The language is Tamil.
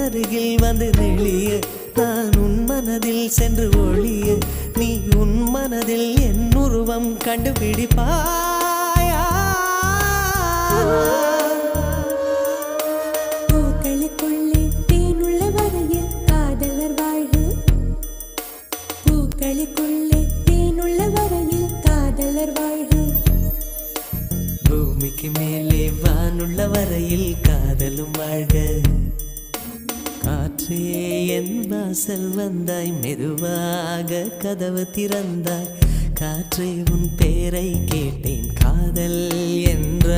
அருகில் வந்து நெளிய நான் உன் மனதில் சென்று ஒளிய நீ உன் மனதில் என் உருவம் கண்டுபிடிப்பாயா பூக்களுக்குள்ளே தேனுள்ள வரையில் காதலர் வாழ்வு பூக்களுக்குள்ளே தேனுள்ள வரையில் காதலர் வாழ்வு பூமிக்கு மேலே வானுள்ள வரையில் காதலும் வாழ்க காற்றே என் வாசல் வந்தாய் மெதுவாக கதவு திறந்தாய் காற்றே உன் பேரை கேட்டேன் காதல் என்ற